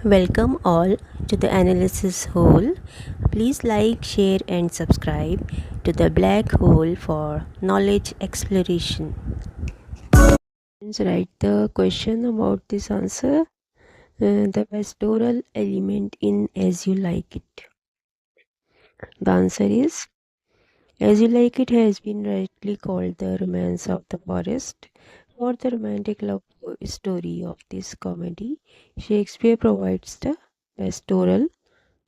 Welcome all to the analysis hole. Please like, share, and subscribe to the black hole for knowledge exploration. Let's write the question about this answer. The pastoral element in As You Like It. The answer is As You Like It has been rightly called the romance of the forest. For the romantic love story of this comedy, Shakespeare provides the pastoral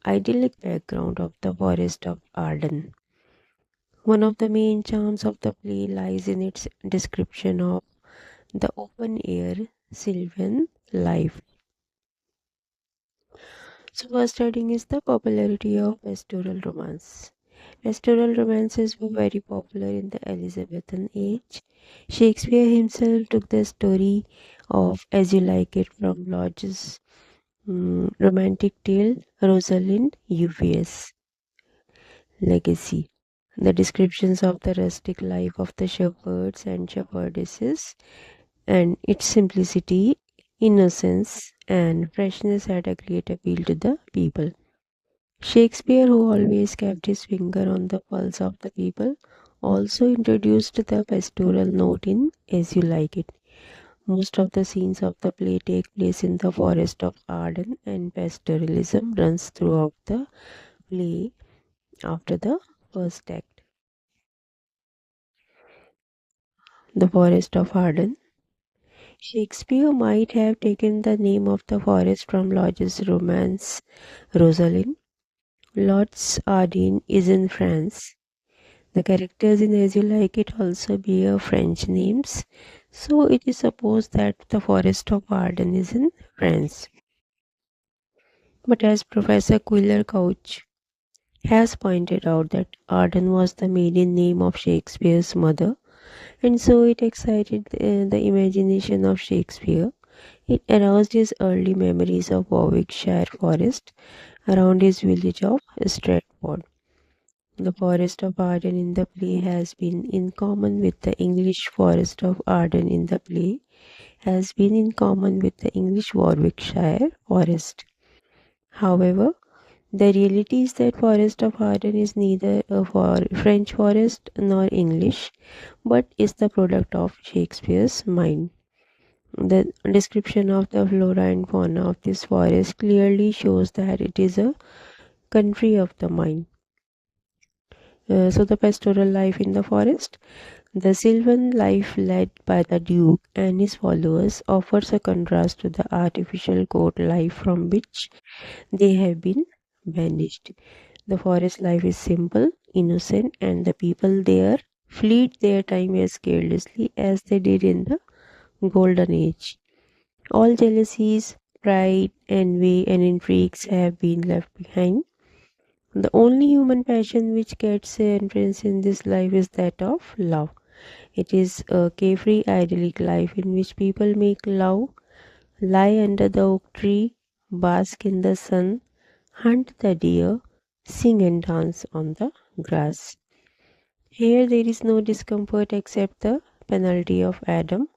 idyllic background of the forest of Arden. One of the main charms of the play lies in its description of the open air sylvan life. So, first heading is the popularity of pastoral romance. Pastoral romances were very popular in the Elizabethan age. Shakespeare himself took the story of As You Like It from Lodge's romantic tale Rosalind UVS Legacy. The descriptions of the rustic life of the shepherds and shepherdesses and its simplicity, innocence, and freshness had a great appeal to the people. Shakespeare, who always kept his finger on the pulse of the people, also introduced the pastoral note in As You Like It. Most of the scenes of the play take place in the forest of Arden, and pastoralism runs throughout the play after the first act. The forest of Arden. Shakespeare might have taken the name of the forest from Lodge's romance Rosalind. Lodge's Ardennes is in France. The characters in As You Like It also bear French names, so it is supposed that the forest of Arden is in France. But as Professor Quiller Couch has pointed out that Arden was the maiden name of Shakespeare's mother, and so it excited the imagination of Shakespeare. It aroused his early memories of Warwickshire forest around his village of Stratford. The forest of Arden in the play has been in common with the English forest of Arden in the play has been in common with the English Warwickshire forest. However, the reality is that forest of Arden is neither a French forest nor English, but is the product of Shakespeare's mind. The description of the flora and fauna of this forest clearly shows that it is a country of the mind. So, the pastoral life in the forest. The sylvan life led by the Duke and his followers offers a contrast to the artificial court life from which they have been banished. The forest life is simple, innocent, and the people there fleet their time as carelessly as they did in the Golden Age. All jealousies, pride, envy, and intrigues have been left behind. The only human passion which gets entrance in this life is that of love. It is a carefree, idyllic life in which people make love, lie under the oak tree, bask in the sun, hunt the deer, sing and dance on the grass. Here there is no discomfort except the penalty of Adam,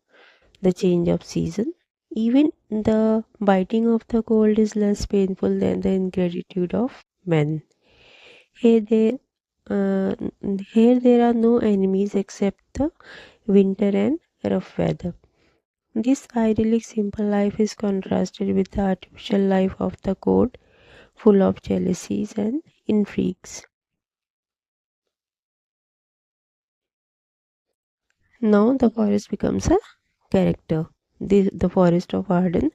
the change of season. Even the biting of the cold is less painful than the ingratitude of men. Here there, uh, here there are no enemies except the winter and rough weather. This idyllic simple life is contrasted with the artificial life of the court, full of jealousies and intrigues. Now the forest becomes a character. The Forest of Arden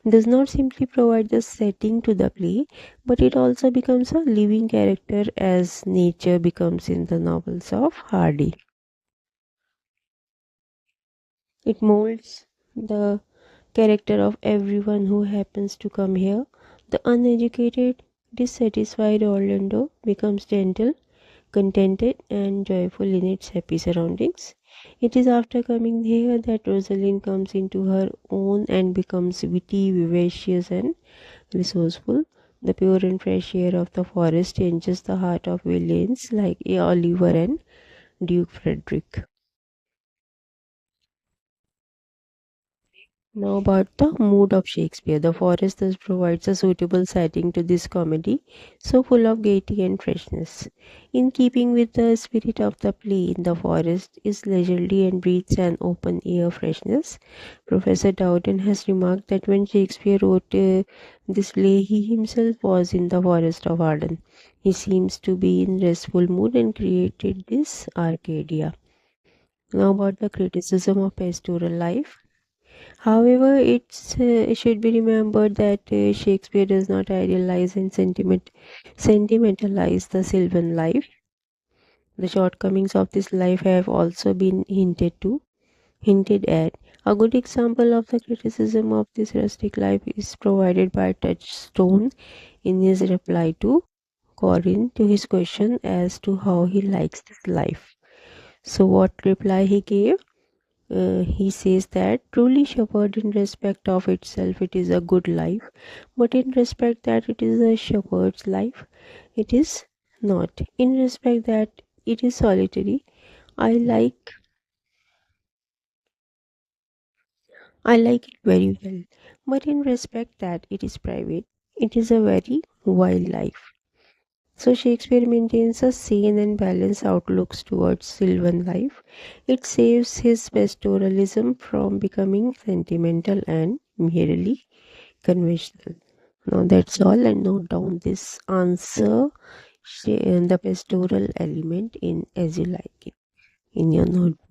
does not simply provide the setting to the play, but it also becomes a living character as nature becomes in the novels of Hardy. It molds the character of everyone who happens to come here. The uneducated, dissatisfied Orlando becomes gentle, contented, and joyful in its happy surroundings. It is after coming here that Rosalind comes into her own and becomes witty, vivacious, and resourceful. The pure and fresh air of the forest changes the heart of villains like Oliver and Duke Frederick. Now about the mood of Shakespeare. The forest thus provides a suitable setting to this comedy, so full of gaiety and freshness. In keeping with the spirit of the play, the forest is leisurely and breathes an open air freshness. Professor Dowden has remarked that when Shakespeare wrote this play, he himself was in the forest of Arden. He seems to be in restful mood and created this Arcadia. Now about the criticism of pastoral life. However, it should be remembered that Shakespeare does not idealize and sentimentalize the sylvan life. The shortcomings of this life have also been hinted at. A good example of the criticism of this rustic life is provided by Touchstone in his reply to Corin to his question as to how he likes this life. So, what reply he gave? He says that truly shepherd in respect of itself it is a good life, but in respect that it is a shepherd's life, it is not. In respect that it is solitary, I like I like it very well, but in respect that it is private, it is a very wild life. So Shakespeare maintains a sane and balanced outlooks towards sylvan life. It saves his pastoralism from becoming sentimental and merely conventional. Now that's all, and note down this answer and the pastoral element in as you like it in your notebook.